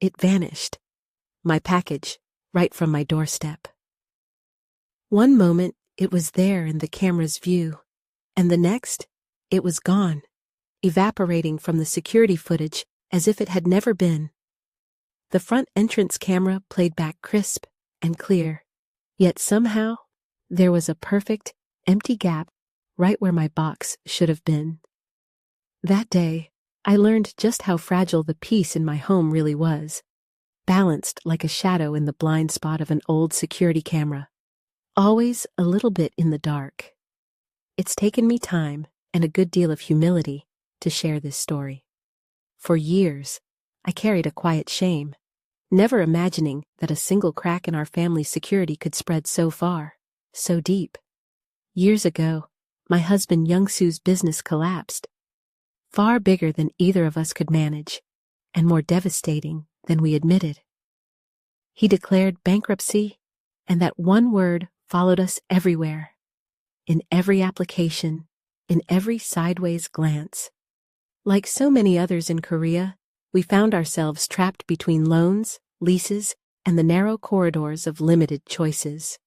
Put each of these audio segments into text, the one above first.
It vanished. My package, right from my doorstep. One moment, it was there in the camera's view, and the next, it was gone, evaporating from the security footage as if it had never been. The front entrance camera played back crisp and clear, yet somehow, there was a perfect, empty gap right where my box should have been. That day, I learned just how fragile the peace in my home really was, balanced like a shadow in the blind spot of an old security camera, always a little bit in the dark. It's taken me time and a good deal of humility to share this story. For years, I carried a quiet shame, never imagining that a single crack in our family's security could spread so far, so deep. Years ago, my husband Youngsu's business collapsed, far bigger than either of us could manage, and more devastating than we admitted. He declared bankruptcy, and that one word followed us everywhere, in every application, in every sideways glance. Like so many others in Korea, we found ourselves trapped between loans, leases, and the narrow corridors of limited choices.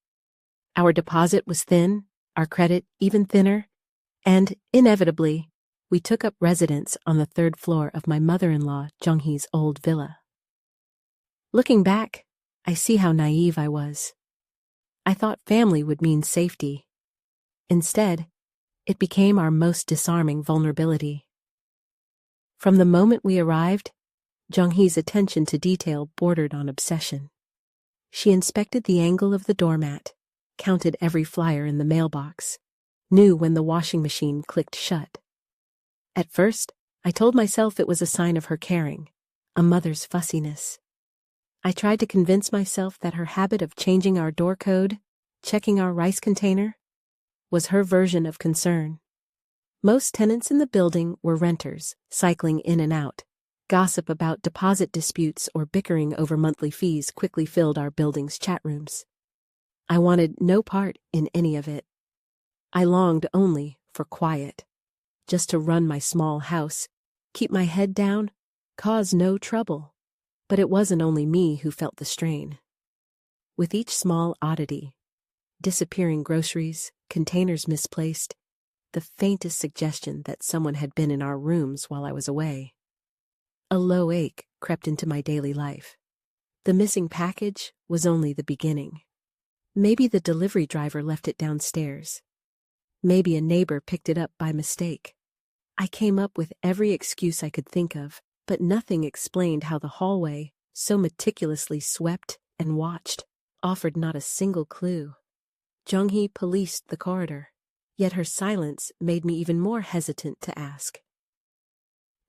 Our deposit was thin, our credit even thinner, and, inevitably, we took up residence on the third floor of my mother-in-law Jung-hee's old villa. Looking back, I see how naive I was. I thought family would mean safety. Instead, it became our most disarming vulnerability. From the moment we arrived, Jung-hee's attention to detail bordered on obsession. She inspected the angle of the doormat, counted every flyer in the mailbox, knew when the washing machine clicked shut. At first, I told myself it was a sign of her caring, a mother's fussiness. I tried to convince myself that her habit of changing our door code, checking our rice container, was her version of concern. Most tenants in the building were renters, cycling in and out. Gossip about deposit disputes or bickering over monthly fees quickly filled our building's chat rooms. I wanted no part in any of it. I longed only for quiet, just to run my small house, keep my head down, cause no trouble. But it wasn't only me who felt the strain. With each small oddity, disappearing groceries, containers misplaced, the faintest suggestion that someone had been in our rooms while I was away, a low ache crept into my daily life. The missing package was only the beginning. Maybe the delivery driver left it downstairs. Maybe a neighbor picked it up by mistake. I came up with every excuse I could think of, but nothing explained how the hallway, so meticulously swept and watched, offered not a single clue. Jung-hee policed the corridor, yet her silence made me even more hesitant to ask.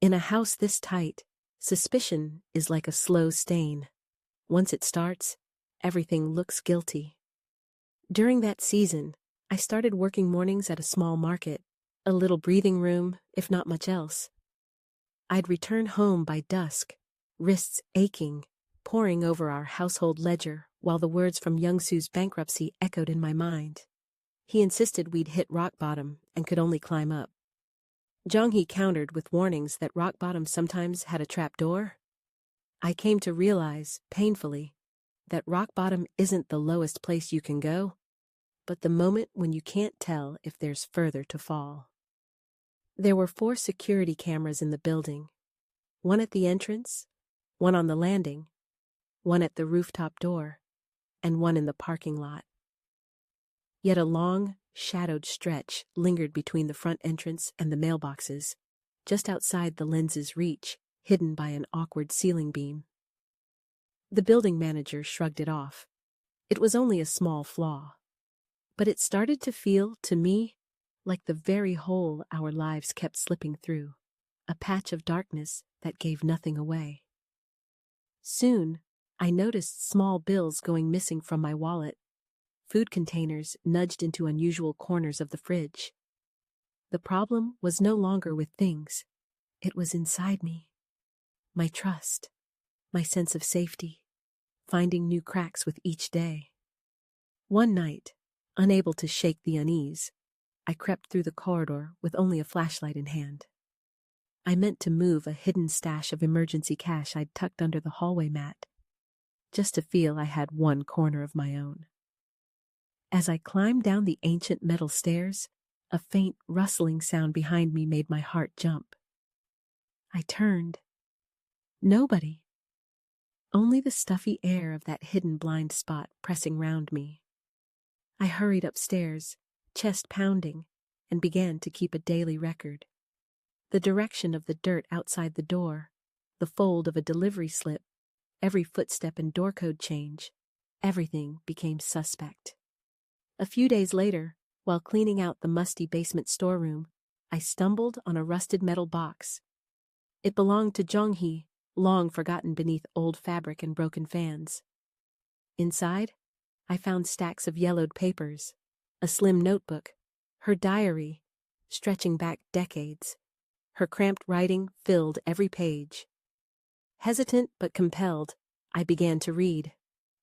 In a house this tight, suspicion is like a slow stain. Once it starts, everything looks guilty. During that season, I started working mornings at a small market, a little breathing room, if not much else. I'd return home by dusk, wrists aching, poring over our household ledger while the words from Youngsu's bankruptcy echoed in my mind. He insisted we'd hit rock bottom and could only climb up. Jung-hee countered with warnings that rock bottom sometimes had a trap door. I came to realize, painfully, that rock bottom isn't the lowest place you can go, but the moment when you can't tell if there's further to fall. There were 4 security cameras in the building, one at the entrance, one on the landing, one at the rooftop door, and one in the parking lot. Yet a long, shadowed stretch lingered between the front entrance and the mailboxes, just outside the lens's reach, hidden by an awkward ceiling beam. The building manager shrugged it off. It was only a small flaw. But it started to feel, to me, like the very hole our lives kept slipping through, a patch of darkness that gave nothing away. Soon, I noticed small bills going missing from my wallet, food containers nudged into unusual corners of the fridge. The problem was no longer with things. It was inside me. My trust, my sense of safety, finding new cracks with each day. One night, unable to shake the unease, I crept through the corridor with only a flashlight in hand. I meant to move a hidden stash of emergency cash I'd tucked under the hallway mat, just to feel I had one corner of my own. As I climbed down the ancient metal stairs, a faint rustling sound behind me made my heart jump. I turned. Nobody. Only the stuffy air of that hidden blind spot pressing round me. I hurried upstairs, chest pounding, and began to keep a daily record. The direction of the dirt outside the door, the fold of a delivery slip, every footstep and door code change, everything became suspect. A few days later, while cleaning out the musty basement storeroom, I stumbled on a rusted metal box. It belonged to Jong-hee, long forgotten beneath old fabric and broken fans. Inside, I found stacks of yellowed papers, a slim notebook, her diary, stretching back decades. Her cramped writing filled every page. Hesitant but compelled, I began to read.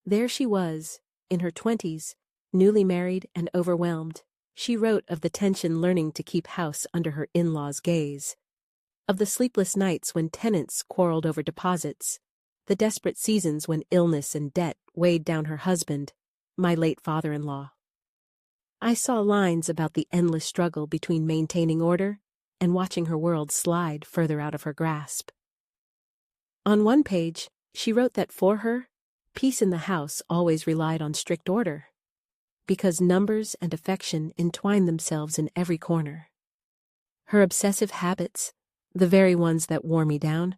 There she was, in her 20s, newly married and overwhelmed. She wrote of the tension learning to keep house under her in-laws' gaze, of the sleepless nights when tenants quarreled over deposits, the desperate seasons when illness and debt weighed down her husband, my late father-in-law. I saw lines about the endless struggle between maintaining order and watching her world slide further out of her grasp. On one page, she wrote that for her, peace in the house always relied on strict order, because numbers and affection entwine themselves in every corner. Her obsessive habits, the very ones that wore me down,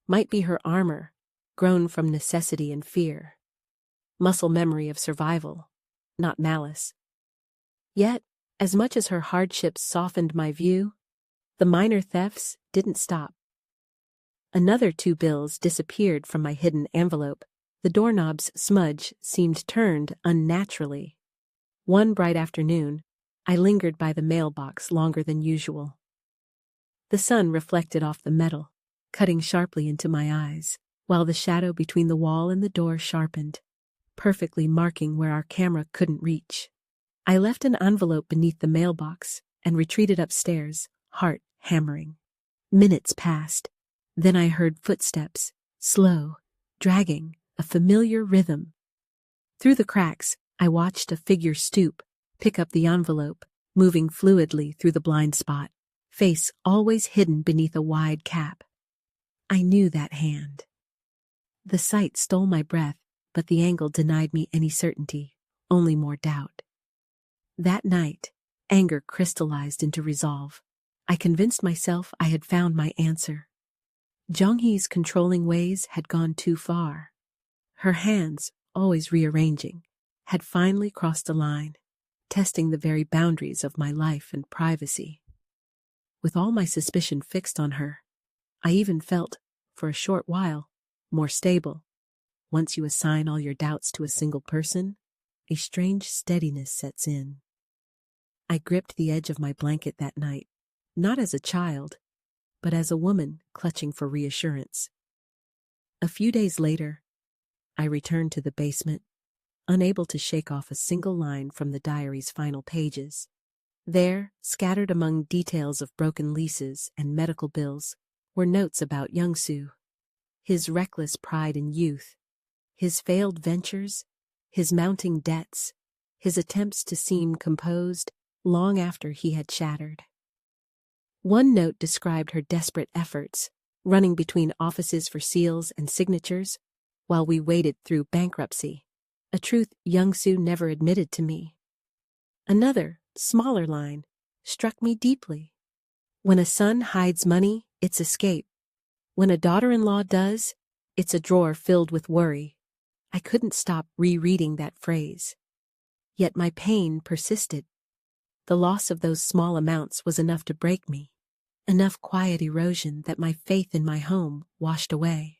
might be her armor, grown from necessity and fear, muscle memory of survival, not malice. Yet, as much as her hardships softened my view, the minor thefts didn't stop. Another 2 bills disappeared from my hidden envelope. The doorknob's smudge seemed turned unnaturally. One bright afternoon, I lingered by the mailbox longer than usual. The sun reflected off the metal, cutting sharply into my eyes, while the shadow between the wall and the door sharpened, perfectly marking where our camera couldn't reach. I left an envelope beneath the mailbox and retreated upstairs, heart hammering. Minutes passed. Then I heard footsteps, slow, dragging, a familiar rhythm. Through the cracks, I watched a figure stoop, pick up the envelope, moving fluidly through the blind spot, face always hidden beneath a wide cap. I knew that hand. The sight stole my breath, but the angle denied me any certainty, only more doubt. That night, anger crystallized into resolve. I convinced myself I had found my answer. Jong-hee's controlling ways had gone too far. Her hands, always rearranging, had finally crossed a line, testing the very boundaries of my life and privacy. With all my suspicion fixed on her, I even felt, for a short while, more stable. Once you assign all your doubts to a single person, a strange steadiness sets in. I gripped the edge of my blanket that night, not as a child, but as a woman clutching for reassurance. A few days later, I returned to the basement, unable to shake off a single line from the diary's final pages. There, scattered among details of broken leases and medical bills, were notes about Young-soo, his reckless pride in youth, his failed ventures, his mounting debts, his attempts to seem composed long after he had shattered. One note described her desperate efforts, running between offices for seals and signatures, while we waded through bankruptcy, a truth Young-soo never admitted to me. Another, smaller line, struck me deeply. When a son hides money, it's escape. When a daughter-in-law does, it's a drawer filled with worry. I couldn't stop rereading that phrase. Yet my pain persisted. The loss of those small amounts was enough to break me, enough quiet erosion that my faith in my home washed away.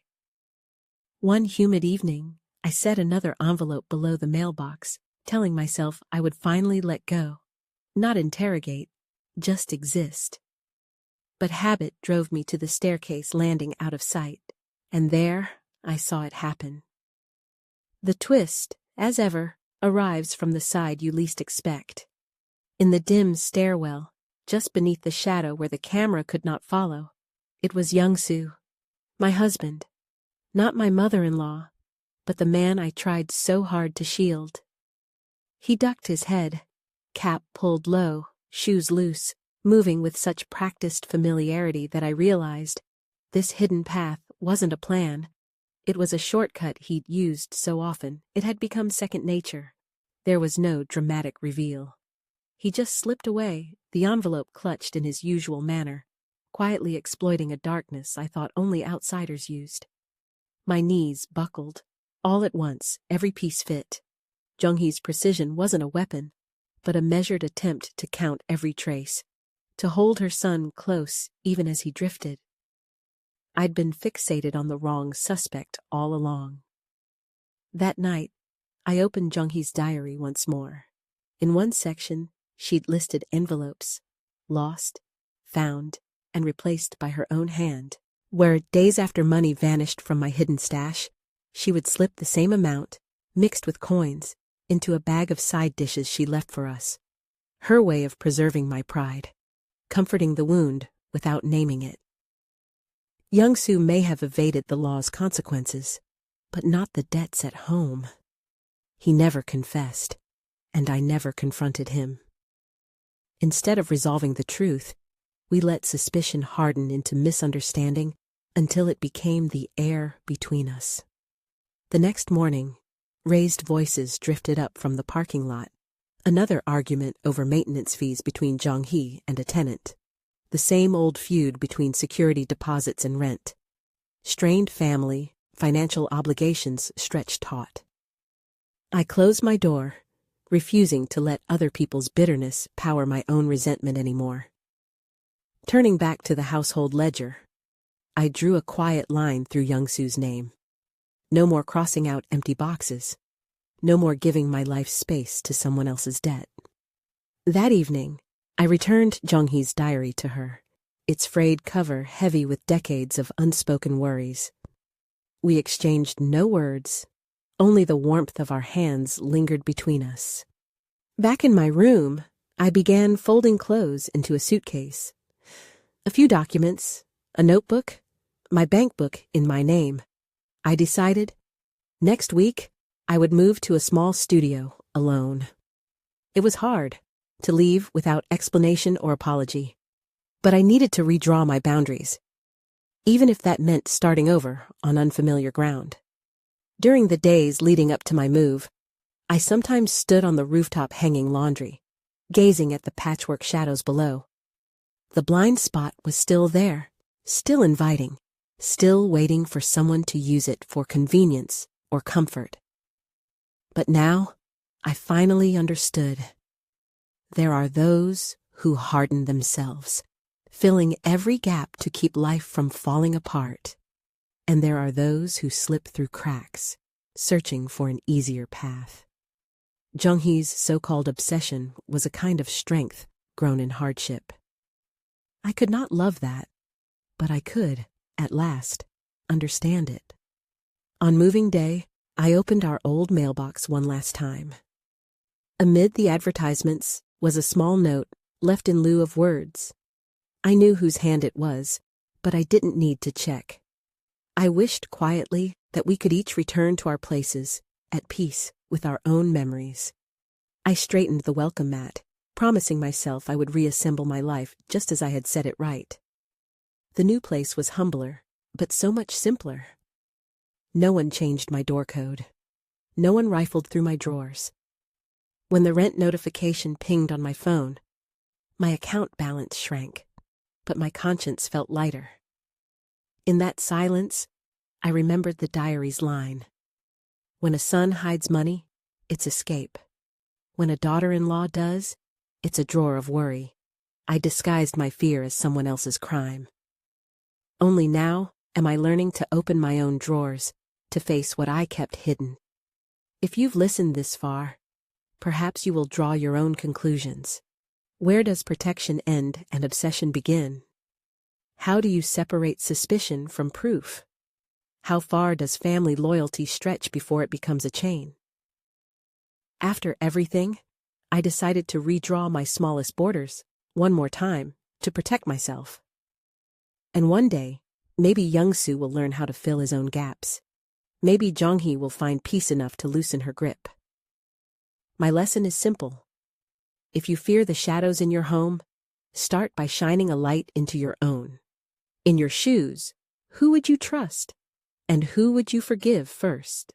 One humid evening, I set another envelope below the mailbox, telling myself I would finally let go, not interrogate, just exist. But habit drove me to the staircase landing out of sight, and there I saw it happen. The twist, as ever, arrives from the side you least expect. In the dim stairwell, just beneath the shadow where the camera could not follow, It was Young-soo, my husband, not my mother-in-law, but the man I tried so hard to shield. He ducked his head, cap pulled low, shoes loose, moving with such practiced familiarity that I realized this hidden path wasn't a plan. It was a shortcut he'd used so often, it had become second nature. There was no dramatic reveal. He just slipped away, the envelope clutched in his usual manner, quietly exploiting a darkness I thought only outsiders used. My knees buckled. All at once, every piece fit. Jung-hee's precision wasn't a weapon, but a measured attempt to count every trace, to hold her son close even as he drifted. I'd been fixated on the wrong suspect all along. That night, I opened Jung-hee's diary once more. In one section, she'd listed envelopes, lost, found, and replaced by her own hand, where days after money vanished from my hidden stash, she would slip the same amount, mixed with coins, into a bag of side dishes she left for us. Her way of preserving my pride, comforting the wound without naming it. Young-soo may have evaded the law's consequences, but not the debts at home. He never confessed, and I never confronted him. Instead of resolving the truth, we let suspicion harden into misunderstanding until it became the air between us. The next morning, raised voices drifted up from the parking lot. Another argument over maintenance fees between Jung-hee and a tenant. The same old feud between security deposits and rent. Strained family, financial obligations stretched taut. I closed my door, refusing to let other people's bitterness power my own resentment anymore. Turning back to the household ledger, I drew a quiet line through Young-soo's name. No more crossing out empty boxes. No more giving my life space to someone else's debt. That evening, I returned Jung-hee's diary to her, its frayed cover heavy with decades of unspoken worries. We exchanged no words, only the warmth of our hands lingered between us. Back in my room, I began folding clothes into a suitcase. A few documents, a notebook, my bank book in my name. I decided, next week, I would move to a small studio, alone. It was hard to leave without explanation or apology, but I needed to redraw my boundaries, even if that meant starting over on unfamiliar ground. During the days leading up to my move, I sometimes stood on the rooftop hanging laundry, gazing at the patchwork shadows below. The blind spot was still there, still inviting, still waiting for someone to use it for convenience or comfort. But now, I finally understood. There are those who harden themselves, filling every gap to keep life from falling apart. And there are those who slip through cracks, searching for an easier path. Jung-hee's so-called obsession was a kind of strength grown in hardship. I could not love that, but I could, at last, understand it. On moving day, I opened our old mailbox one last time. Amid the advertisements was a small note left in lieu of words. I knew whose hand it was, but I didn't need to check. I wished quietly that we could each return to our places, at peace with our own memories. I straightened the welcome mat, promising myself I would reassemble my life just as I had set it right. The new place was humbler, but so much simpler. No one changed my door code. No one rifled through my drawers. When the rent notification pinged on my phone, my account balance shrank, but my conscience felt lighter. In that silence, I remembered the diary's line. When a son hides money, it's escape. When a daughter-in-law does, it's a drawer of worry. I disguised my fear as someone else's crime. Only now am I learning to open my own drawers, to face what I kept hidden. If you've listened this far, perhaps you will draw your own conclusions. Where does protection end and obsession begin? How do you separate suspicion from proof? How far does family loyalty stretch before it becomes a chain? After everything, I decided to redraw my smallest borders, one more time, to protect myself. And one day, maybe Young-soo will learn how to fill his own gaps. Maybe Jong-hee will find peace enough to loosen her grip. My lesson is simple. If you fear the shadows in your home, start by shining a light into your own. In your shoes, who would you trust? And who would you forgive first?